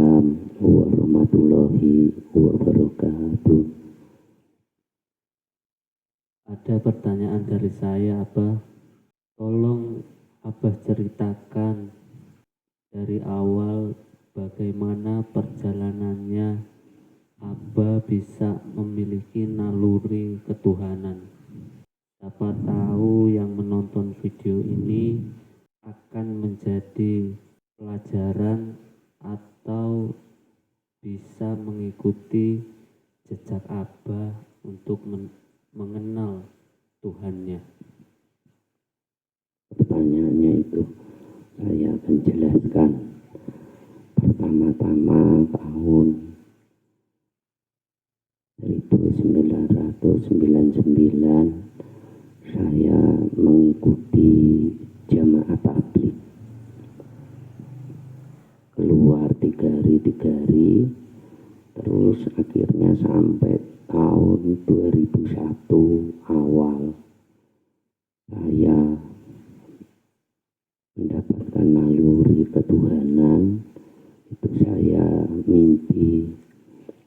Waalaikumsalam warahmatullahi wabarakatuh. Ada pertanyaan dari saya, Abah. Tolong Abah ceritakan dari awal bagaimana perjalanannya Abah bisa memiliki naluri ketuhanan. Siapa tahu yang menonton video ini akan menjadi pelajaran atau bisa mengikuti jejak Abah untuk mengenal Tuhannya. Pertanyaannya itu saya akan jelaskan. Pertama-tama tahun 1999 saya mengikuti jamaah tabligh. Keluar 3 hari, terus akhirnya sampai tahun 2001 awal saya mendapatkan naluri ketuhanan. Itu saya mimpi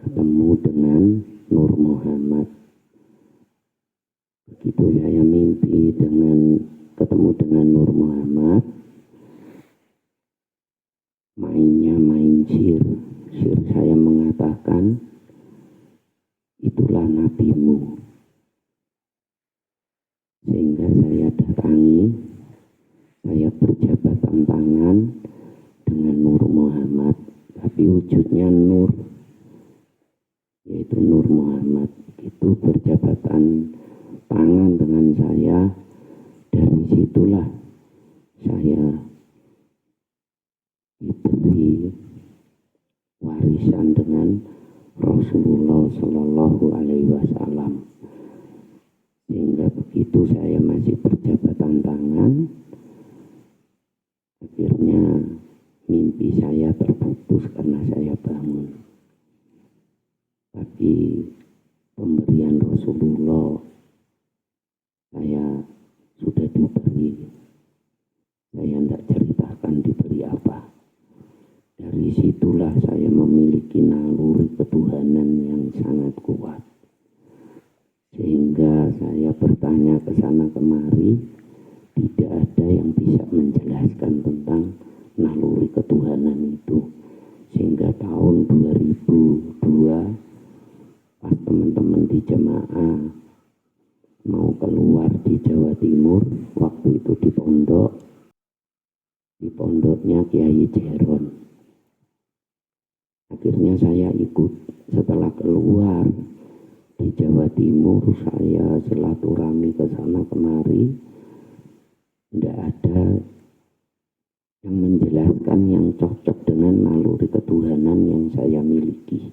ketemu dengan Nur Muhammad. Begitu saya mimpi ketemu dengan Nur Muhammad, main sir saya mengatakan, itulah nabimu. Sehingga saya datangi, saya berjabatan tangan dengan Nur Muhammad, tapi wujudnya Nur, yaitu Nur Muhammad. Itu berjabatan tangan dengan saya. Dari situlah saya diberi warisan dengan Rasulullah Shallallahu Alaihi Wasallam. Sehingga begitu saya masih berjabatan tangan, akhirnya mimpi saya terputus karena saya bangun. Tapi pemberian Rasulullah saya sudah diberi. Saya tidak ceritakan diberi apa. Dari situlah saya memiliki naluri ketuhanan yang sangat kuat. Sehingga saya bertanya ke sana kemari, tidak ada yang bisa menjelaskan tentang naluri ketuhanan itu. Sehingga tahun 2002 pas teman-teman di jemaah mau keluar di Jawa Timur, waktu itu di pondoknya Kiai Jeron. Akhirnya saya ikut. Setelah keluar di Jawa Timur, saya silaturahmi ke sana kemari, tidak ada yang menjelaskan yang cocok dengan naluri ketuhanan yang saya miliki.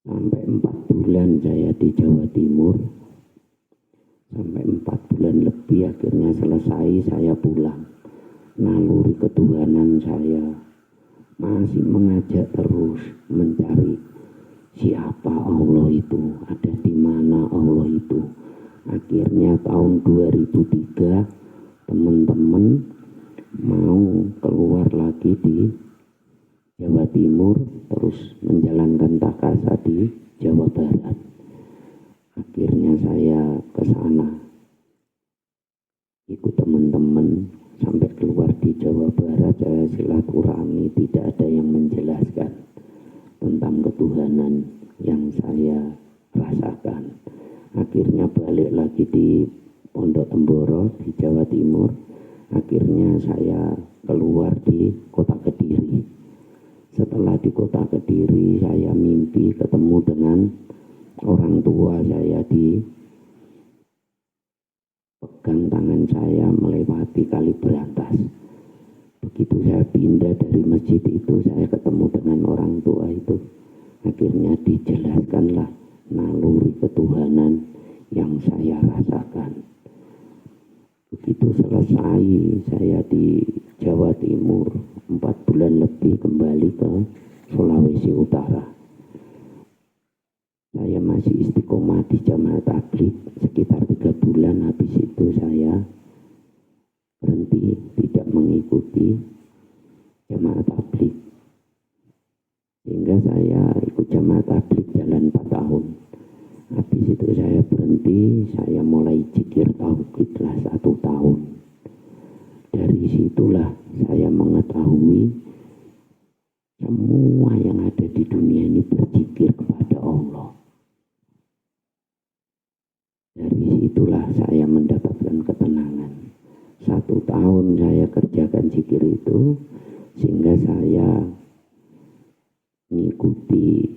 Sampai 4 bulan saya di Jawa Timur, sampai 4 bulan lebih, akhirnya selesai saya pulang. Naluri ketuhanan saya masih mengajak terus mencari siapa Allah itu, ada di mana Allah itu. Akhirnya tahun 2003 teman-teman mau keluar lagi di Jawa Timur, terus menjalankan takasa di Jawa Barat. Akhirnya saya ke sana, ikut teman-teman sampai keluar di Jawa Barat. Saya silaturahmi, tidak ada yang menjelaskan tentang ketuhanan yang saya rasakan. Akhirnya balik lagi di Pondok Temboro di Jawa Timur. Akhirnya saya keluar di Kota Kediri. Setelah di Kota Kediri, saya mimpi ketemu dengan orang tua saya, pegang tangan saya melewati Kali Berantas. Begitu saya pindah dari masjid itu, saya ketemu dengan orang tua itu. Akhirnya dijelaskanlah naluri ketuhanan yang saya rasakan. Begitu selesai saya di Jawa Timur, 4 bulan lebih kembali ke Sulawesi Utara. Saya masih istiqomah di jamaah tabligh sekitar 3 bulan. Habis itu saya berhenti, tidak mengikuti jamaah tabligh. semua yang ada di dunia ini berzikir kepada Allah. Dari situlah saya mendapatkan ketenangan. 1 tahun saya kerjakan zikir itu, sehingga saya mengikuti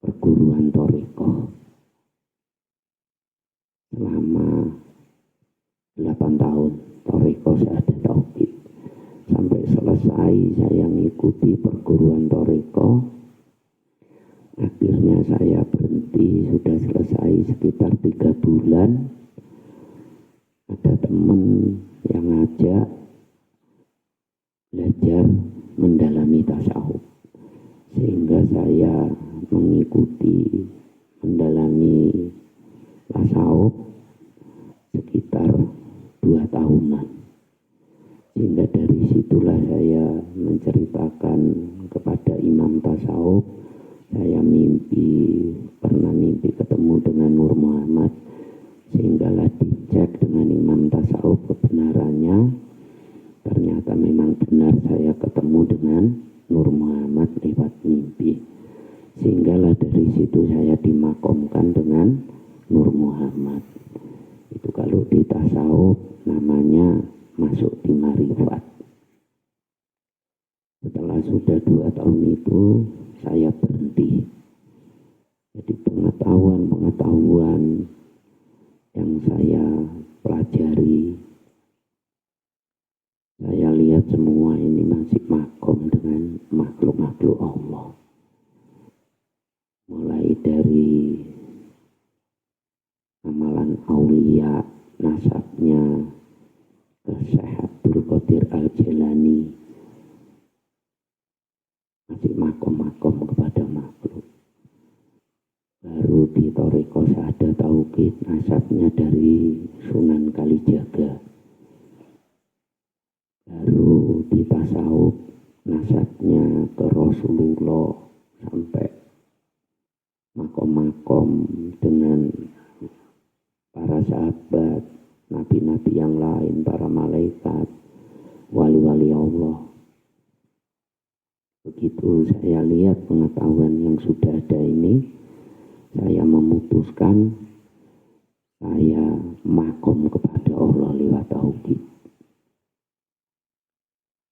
perguruan thariqah selama 8 tahun. Thariqah Syahadat Tauhid. Sampai selesai saya mengikuti perguruan thariqah. Akhirnya saya berhenti, sudah selesai sekitar 3 bulan. Ada teman yang ngajak belajar mendalami tasawuf, sehingga saya mengikuti mendalami tasawuf sekitar 2 tahunan. Sehingga dari situlah saya menceritakan kepada imam tasawuf, saya pernah mimpi ketemu dengan Nur Muhammad, sehinggalah dicek dengan imam tasawuf kebenarannya. Ternyata memang benar saya ketemu dengan Nur Muhammad lewat mimpi. Sehinggalah dari situ saya dimakomkan dengan Nur Muhammad. Itu kalau di tasawuf namanya masuk di marifat. Setelah sudah 2 tahun itu saya berhenti. Jadi pengetahuan yang saya pelajari, saya lihat semua ini masih makom dengan makhluk-makhluk Allah. Mulai dari amalan aulia, nasabnya ke Syekh Abdul Qadir Al-Jilani, masih makom-makom kepada makhluk. Baru di thariqah Syahadat Tauhid, nasabnya dari Sunan Kalijaga. Baru di tasawuf, nasabnya ke Rasulullah, sampai makom-makom dengan para sahabat, nabi-nabi yang lain, para malaikat, wali-wali Allah. Begitu saya lihat pengetahuan yang sudah ada ini, saya memutuskan saya makom kepada Allah lewat tauhid.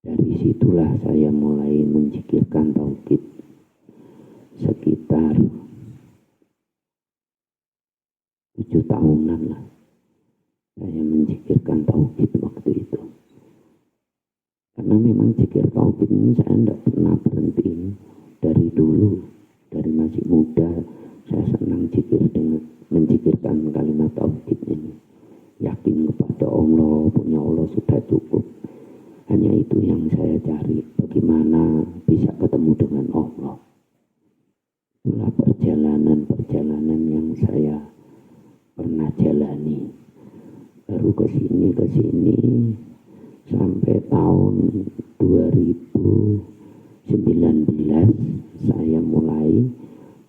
Dari situlah saya mulai menzikirkan tauhid sekitar 7 tahunan lah. Saya menzikirkan tauhid waktu itu. Karena memang zikir tauhid ini saya tidak pernah berhenti. Dari dulu, dari masih muda, saya senang zikir dengan menzikirkan kalimat tauhid ini. Yakin kepada Allah, punya Allah sudah cukup. Hanya itu yang saya cari, bagaimana bisa ketemu dengan Allah. Itulah perjalanan yang saya pernah jalani. Baru ke sini sampai tahun 2019 saya mulai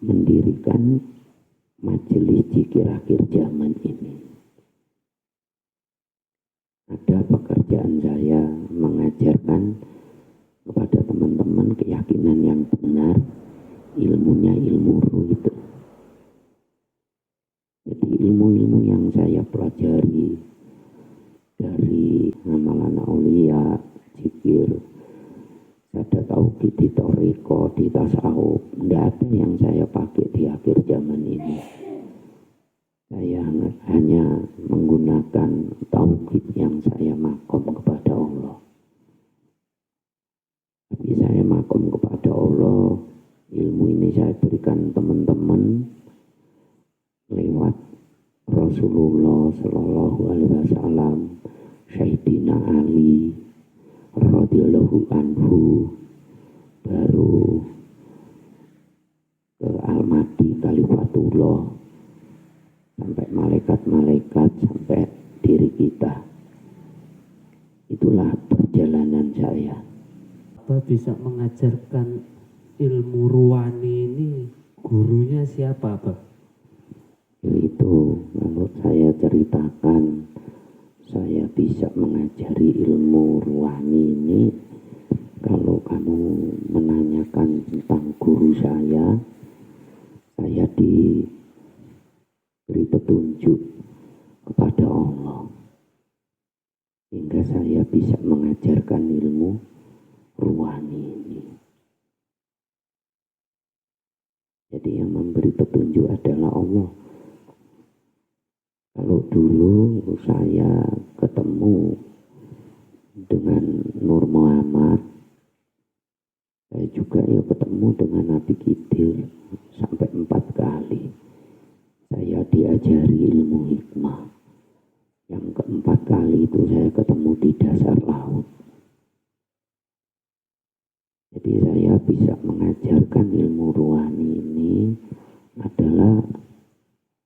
mendirikan majelis zikir akhir zaman ini. Ada pekerjaan saya mengajarkan kepada teman-teman keyakinan yang benar, ilmunya ilmu ruh itu. Jadi ilmu-ilmu yang saya pelajari dari amalan aulia, zikir, ada tauhid di thariqah, di tasawuf, tidak ada yang saya pakai di akhir zaman ini. Saya hanya menggunakan tauhid yang saya makom kepada Allah. Tapi saya makom kepada Allah, ilmu ini saya berikan teman-teman lewat Rasulullah Sallallahu Alaihi Wasallam, Sayyidina Ali radhiyallahu anhu, baru ke Al-Mahdi Khalifatullah, sampai malaikat-malaikat, sampai diri kita. Itulah perjalanan saya. Apa bisa mengajarkan ilmu ruwani ini, gurunya siapa, Pak? Itu kalau saya ceritakan, saya bisa mengajari ilmu ruwani ini. Kalau kamu menanya Jadi yang memberi petunjuk adalah Allah. Kalau dulu saya ketemu dengan Nur Muhammad, saya juga ya ketemu dengan Nabi Khidir sampai 4 kali. Saya diajari ilmu hikmah. Yang keempat kali itu saya ketemu di dasar laut. Jadi saya bisa mengajarkan ilmu ruhani ini adalah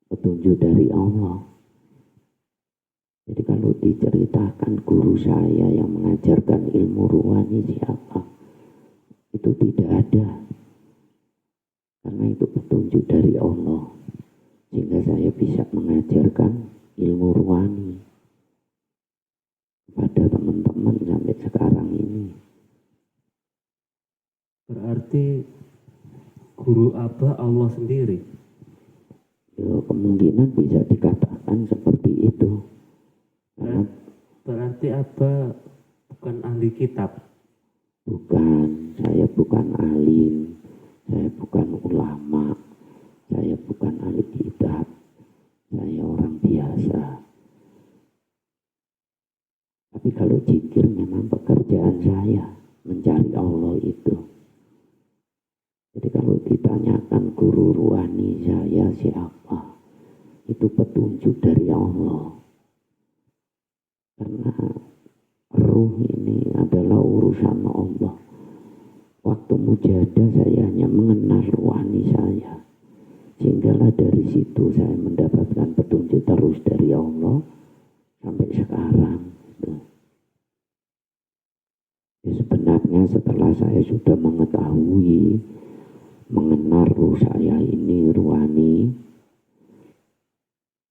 petunjuk dari Allah. Jadi kalau diceritakan guru saya yang mengajarkan ilmu ruhani siapa, itu tidak ada. Karena itu petunjuk dari Allah. Sehingga saya bisa mengajarkan ilmu ruhani kepada teman-teman sampai sekarang ini. Berarti guru Abah Allah sendiri? Ya, kemungkinan bisa dikatakan seperti itu. Berarti Abah bukan ahli kitab? Bukan, saya bukan alim, saya bukan ulama, saya bukan ahli kitab, saya orang biasa. Tapi kalau zikir memang pekerjaan saya, mencari Allah itu. Jadi kalau ditanyakan guru ruhani saya siapa, itu petunjuk dari Allah. Karena ruh ini adalah urusan Allah. Waktu mujahadah saya hanya mengenal ruhani saya. Sehinggalah dari situ saya mendapatkan petunjuk terus dari Allah sampai sekarang. Ya, sebenarnya setelah saya sudah mengetahui, mengenal ruh saya ini ruhani,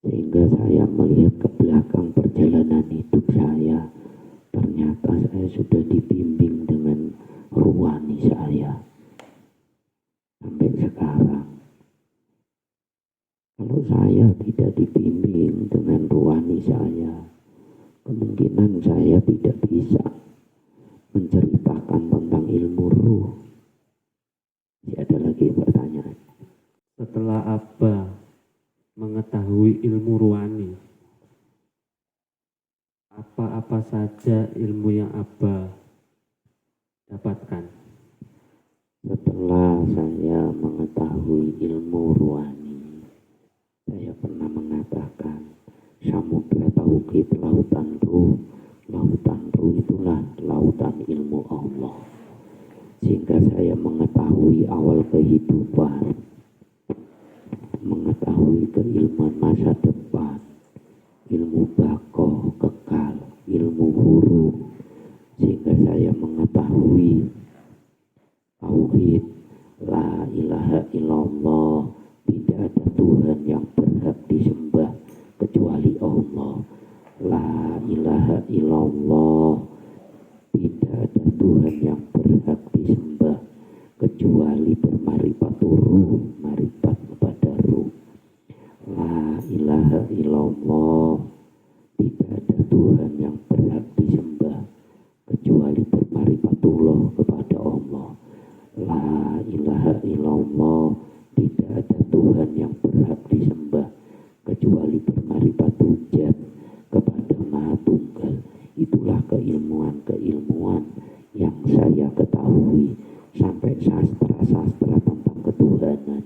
sehingga saya melihat ke belakang perjalanan hidup saya, ternyata saya sudah dibimbing dengan ruhani saya sampai sekarang. Kalau saya tidak dibimbing dengan ruhani saya, kemungkinan saya tidak bisa menceritakan tentang ilmu ruh. Tidak ada lagi pertanyaan. Setelah Abah mengetahui ilmu ruhani, apa-apa saja ilmu yang Abah dapatkan? Setelah saya mengetahui ilmu ruhani, saya pernah mengatakan samudra tauhid lautan ruh. Lautan ruh itulah lautan ilmu Allah. Sehingga saya mengetahui awal kehidupan, mengetahui keilmuan masa depan, ilmu bakoh, kekal, ilmu huruf. Sehingga saya mengetahui tauhid, la ilaha illallah, tidak ada Tuhan yang berhak disembah kecuali Allah. La ilaha illallah, tidak ada Tuhan yang berhak disembah kecuali bermarifatur ruh, marifat kepada ruh. La ilaha illallah, tidak ada Tuhan yang berhak disembah kecuali bermarifatullah kepada Allah. La ilaha illallah, tidak ada Tuhan yang berhak disembah kecuali bermarifatul jat kepada Maha Tunggal. Itulah keilmuan-keilmuan yang saya ketahui sampai sastra-sastra tentang ketuhanan.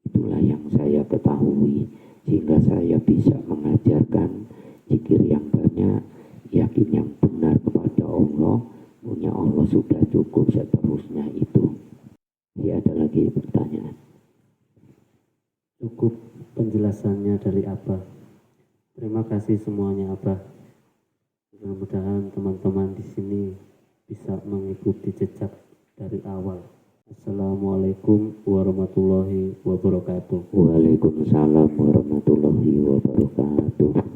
Itulah yang saya ketahui sehingga saya bisa mengajarkan zikir yang banyak, yakin yang benar kepada Allah. Punya Allah sudah cukup, seterusnya itu. Tidak ada lagi pertanyaan. Cukup penjelasannya dari Abah. Terima kasih semuanya Abah. Mudah-mudahan teman-teman di sini bisa mengikuti jejak dari awal. Assalamualaikum warahmatullahi wabarakatuh. Waalaikumsalam warahmatullahi wabarakatuh.